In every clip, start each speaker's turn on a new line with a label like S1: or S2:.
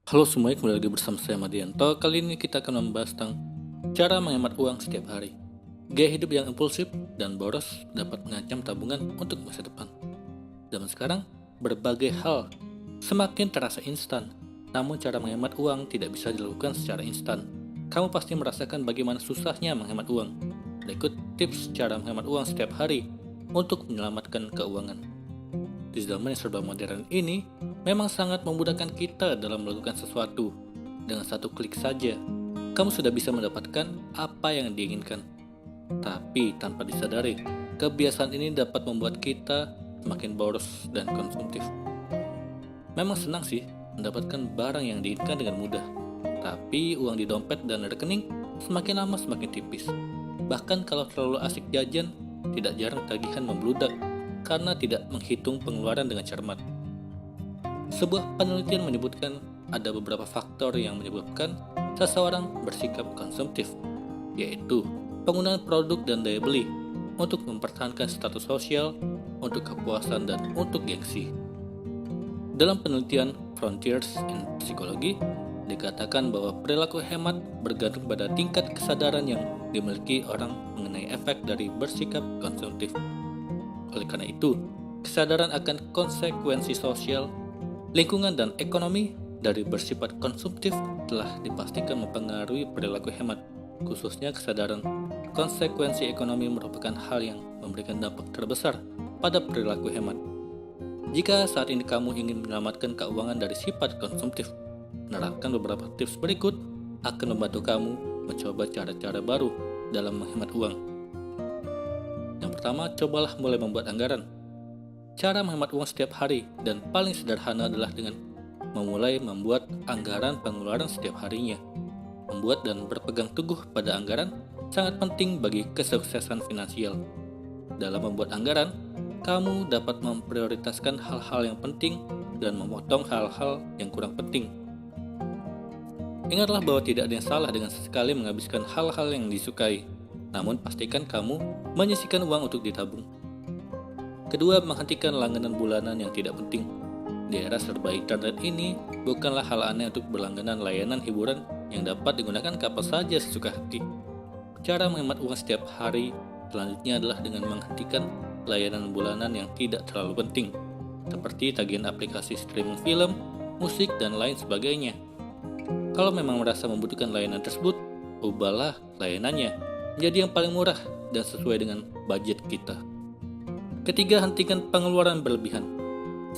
S1: Halo semuanya, kembali lagi bersama saya Madianto. Kali ini kita akan membahas tentang cara menghemat uang setiap hari. Gaya hidup yang impulsif dan boros dapat mengancam tabungan untuk masa depan. Zaman sekarang, berbagai hal semakin terasa instan, namun cara menghemat uang tidak bisa dilakukan secara instan. Kamu pasti merasakan bagaimana susahnya menghemat uang. Berikut tips cara menghemat uang setiap hari untuk menyelamatkan keuangan. Di zaman yang serba modern ini, memang sangat memudahkan kita dalam melakukan sesuatu. Dengan satu klik saja, kamu sudah bisa mendapatkan apa yang diinginkan. Tapi tanpa disadari, kebiasaan ini dapat membuat kita semakin boros dan konsumtif. Memang senang sih mendapatkan barang yang diinginkan dengan mudah, tapi uang di dompet dan rekening semakin lama semakin tipis. Bahkan kalau terlalu asik jajan, tidak jarang tagihan membludak karena tidak menghitung pengeluaran dengan cermat. Sebuah penelitian menyebutkan ada beberapa faktor yang menyebabkan seseorang bersikap konsumtif, yaitu penggunaan produk dan daya beli untuk mempertahankan status sosial, untuk kepuasan, dan untuk gengsi. Dalam penelitian Frontiers in Psychology, dikatakan bahwa perilaku hemat bergantung pada tingkat kesadaran yang dimiliki orang mengenai efek dari bersikap konsumtif. Oleh karena itu, kesadaran akan konsekuensi sosial, lingkungan, dan ekonomi dari bersifat konsumtif telah dipastikan mempengaruhi perilaku hemat. Khususnya kesadaran konsekuensi ekonomi merupakan hal yang memberikan dampak terbesar pada perilaku hemat. Jika saat ini kamu ingin menyelamatkan keuangan dari sifat konsumtif, menerapkan beberapa tips berikut akan membantu kamu mencoba cara-cara baru dalam menghemat uang. Yang pertama, cobalah mulai membuat anggaran. Cara menghemat uang setiap hari dan paling sederhana adalah dengan memulai membuat anggaran pengeluaran setiap harinya. Membuat dan berpegang teguh pada anggaran sangat penting bagi kesuksesan finansial. Dalam membuat anggaran, kamu dapat memprioritaskan hal-hal yang penting dan memotong hal-hal yang kurang penting. Ingatlah bahwa tidak ada yang salah dengan sesekali menghabiskan hal-hal yang disukai. Namun pastikan kamu menyisihkan uang untuk ditabung. Kedua, menghentikan langganan bulanan yang tidak penting. Di era serba internet ini, bukanlah hal aneh untuk berlangganan layanan hiburan yang dapat digunakan kapan saja sesuka hati. Cara menghemat uang setiap hari selanjutnya adalah dengan menghentikan layanan bulanan yang tidak terlalu penting, seperti tagihan aplikasi streaming film, musik, dan lain sebagainya. Kalau memang merasa membutuhkan layanan tersebut, ubahlah layanannya menjadi yang paling murah dan sesuai dengan budget kita. Ketiga, hentikan pengeluaran berlebihan.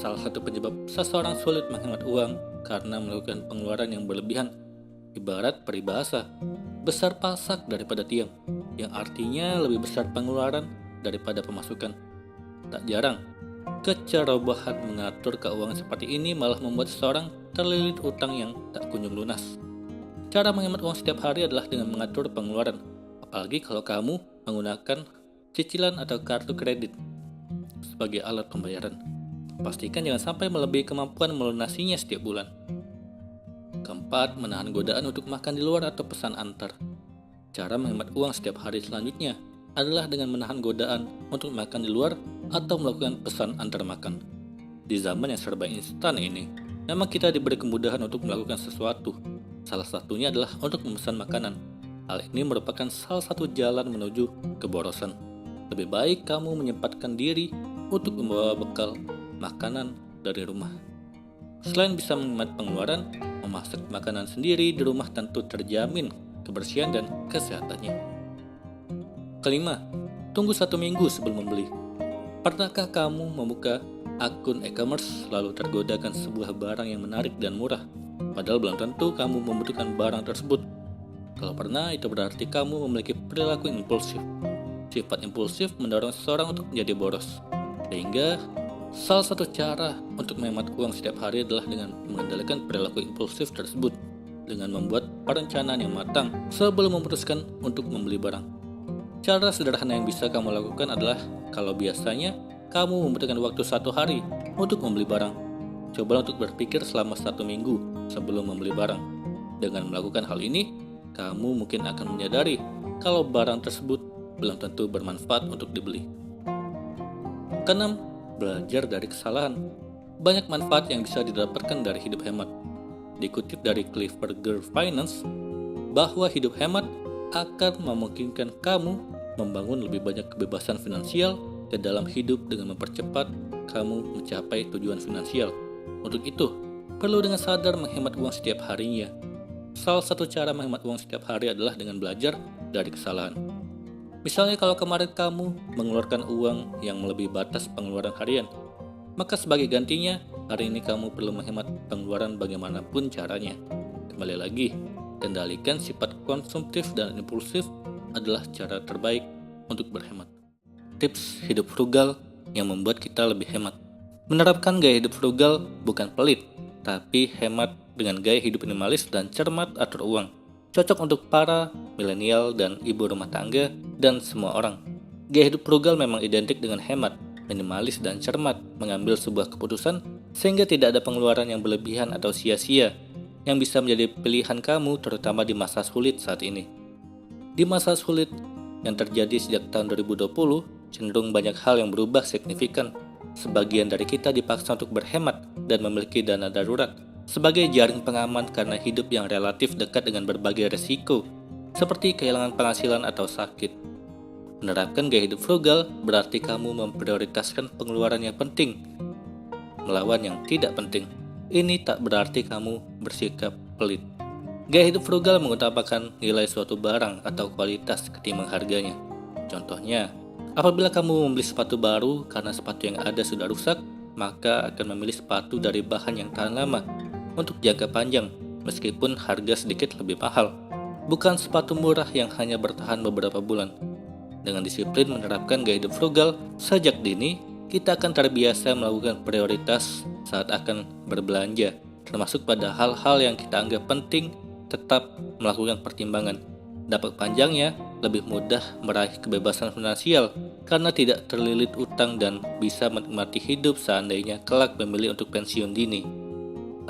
S1: Salah satu penyebab seseorang sulit menghemat uang karena melakukan pengeluaran yang berlebihan. Ibarat peribahasa, besar pasak daripada tiang, yang artinya lebih besar pengeluaran daripada pemasukan. Tak jarang, kecerobohan mengatur keuangan seperti ini malah membuat seseorang terlilit utang yang tak kunjung lunas. Cara menghemat uang setiap hari adalah dengan mengatur pengeluaran. Apalagi kalau kamu menggunakan cicilan atau kartu kredit sebagai alat pembayaran. Pastikan jangan sampai melebihi kemampuan melunasinya setiap bulan. Keempat, menahan godaan untuk makan di luar atau pesan antar. Cara menghemat uang setiap hari selanjutnya adalah dengan menahan godaan untuk makan di luar atau melakukan pesan antar makan. Di zaman yang serba instan ini, memang kita diberi kemudahan untuk melakukan sesuatu. Salah satunya adalah untuk memesan makanan. Hal ini merupakan salah satu jalan menuju keborosan. Lebih baik kamu menyempatkan diri untuk membawa bekal makanan dari rumah. Selain bisa menghemat pengeluaran, memasak makanan sendiri di rumah tentu terjamin kebersihan dan kesehatannya. Kelima, tunggu 1 minggu sebelum membeli. Pernahkah kamu membuka akun e-commerce lalu tergodakan sebuah barang yang menarik dan murah, padahal belum tentu kamu membutuhkan barang tersebut? Kalau pernah, itu berarti kamu memiliki perilaku impulsif. Sifat impulsif mendorong seseorang untuk menjadi boros. Sehingga, salah satu cara untuk menghemat uang setiap hari adalah dengan mengendalikan perilaku impulsif tersebut, dengan membuat perencanaan yang matang sebelum memutuskan untuk membeli barang. Cara sederhana yang bisa kamu lakukan adalah, kalau biasanya kamu membutuhkan waktu 1 hari untuk membeli barang, coba untuk berpikir selama 1 minggu sebelum membeli barang. Dengan melakukan hal ini, kamu mungkin akan menyadari kalau barang tersebut belum tentu bermanfaat untuk dibeli. Keenam, belajar dari kesalahan. Banyak manfaat yang bisa didapatkan dari hidup hemat. dikutip dari Clever Finance, bahwa hidup hemat akan memungkinkan kamu membangun lebih banyak kebebasan finansial ke dalam hidup dengan mempercepat kamu mencapai tujuan finansial. Untuk itu, perlu dengan sadar menghemat uang setiap harinya. Salah satu cara menghemat uang setiap hari adalah dengan belajar dari kesalahan. Misalnya kalau kemarin kamu mengeluarkan uang yang melebihi batas pengeluaran harian, maka sebagai gantinya, hari ini kamu perlu menghemat pengeluaran bagaimanapun caranya. Kembali lagi, kendalikan sifat konsumtif dan impulsif adalah cara terbaik untuk berhemat. Tips hidup frugal yang membuat kita lebih hemat. Menerapkan gaya hidup frugal bukan pelit, tapi hemat dengan gaya hidup minimalis dan cermat atur uang. Cocok untuk para milenial dan ibu rumah tangga dan semua orang. Gaya hidup frugal memang identik dengan hemat, minimalis dan cermat mengambil sebuah keputusan sehingga tidak ada pengeluaran yang berlebihan atau sia-sia yang bisa menjadi pilihan kamu terutama di masa sulit saat ini. Di masa sulit yang terjadi sejak tahun 2020, cenderung banyak hal yang berubah signifikan. Sebagian dari kita dipaksa untuk berhemat dan memiliki dana darurat sebagai jaring pengaman karena hidup yang relatif dekat dengan berbagai resiko, seperti kehilangan penghasilan atau sakit. Menerapkan gaya hidup frugal berarti kamu memprioritaskan pengeluaran yang penting, melawan yang tidak penting. Ini tak berarti kamu bersikap pelit. Gaya hidup frugal mengutamakan nilai suatu barang atau kualitas ketimbang harganya. Contohnya, apabila kamu membeli sepatu baru karena sepatu yang ada sudah rusak, maka akan memilih sepatu dari bahan yang tahan lama untuk jangka panjang, meskipun harga sedikit lebih mahal. Bukan sepatu murah yang hanya bertahan beberapa bulan. Dengan disiplin menerapkan gaya hidup frugal sejak dini, kita akan terbiasa melakukan prioritas saat akan berbelanja, termasuk pada hal-hal yang kita anggap penting, tetap melakukan pertimbangan. Dampak panjangnya, lebih mudah meraih kebebasan finansial karena tidak terlilit utang dan bisa menikmati hidup seandainya kelak memilih untuk pensiun dini.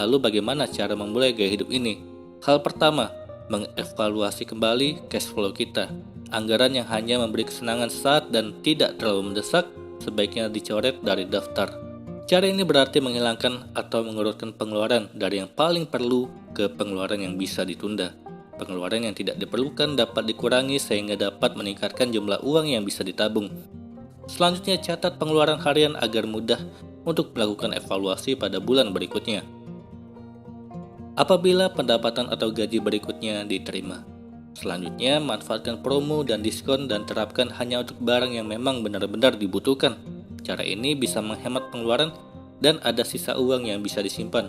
S1: Lalu bagaimana cara memulai gaya hidup ini? Hal pertama, mengevaluasi kembali cash flow kita. Anggaran yang hanya memberi kesenangan saat dan tidak terlalu mendesak sebaiknya dicoret dari daftar. Cara ini berarti menghilangkan atau mengurutkan pengeluaran dari yang paling perlu ke pengeluaran yang bisa ditunda. Pengeluaran yang tidak diperlukan dapat dikurangi sehingga dapat meningkatkan jumlah uang yang bisa ditabung. Selanjutnya, catat pengeluaran harian agar mudah untuk melakukan evaluasi pada bulan berikutnya. Apabila pendapatan atau gaji berikutnya diterima. Selanjutnya, manfaatkan promo dan diskon dan terapkan hanya untuk barang yang memang benar-benar dibutuhkan. Cara ini bisa menghemat pengeluaran dan ada sisa uang yang bisa disimpan.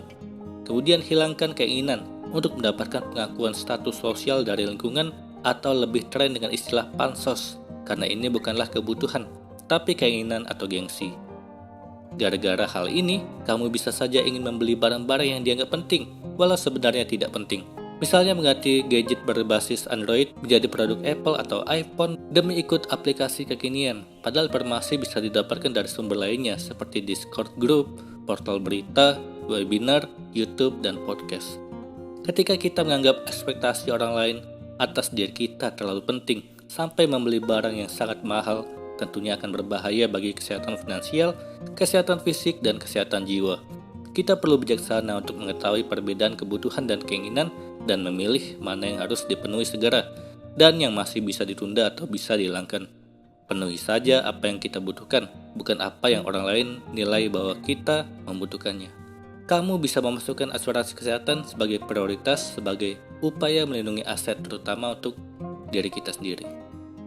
S1: Kemudian hilangkan keinginan untuk mendapatkan pengakuan status sosial dari lingkungan atau lebih tren dengan istilah pansos, karena ini bukanlah kebutuhan, tapi keinginan atau gengsi. Gara-gara hal ini, kamu bisa saja ingin membeli barang-barang yang dianggap penting, walau sebenarnya tidak penting. Misalnya mengganti gadget berbasis Android menjadi produk Apple atau iPhone demi ikut aplikasi kekinian, padahal informasi bisa didapatkan dari sumber lainnya seperti Discord group, portal berita, webinar, YouTube, dan podcast. Ketika kita menganggap ekspektasi orang lain atas diri kita terlalu penting, sampai membeli barang yang sangat mahal, tentunya akan berbahaya bagi kesehatan finansial, kesehatan fisik, dan kesehatan jiwa. Kita perlu bijaksana untuk mengetahui perbedaan kebutuhan dan keinginan dan memilih mana yang harus dipenuhi segera dan yang masih bisa ditunda atau bisa dihilangkan. Penuhi saja apa yang kita butuhkan, bukan apa yang orang lain nilai bahwa kita membutuhkannya. Kamu bisa memasukkan asuransi kesehatan sebagai prioritas sebagai upaya melindungi aset terutama untuk diri kita sendiri.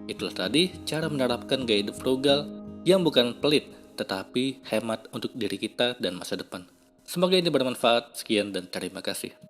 S1: Itulah tadi cara menerapkan gaya hidup frugal yang bukan pelit tetapi hemat untuk diri kita dan masa depan. Semoga ini bermanfaat. Sekian dan terima kasih.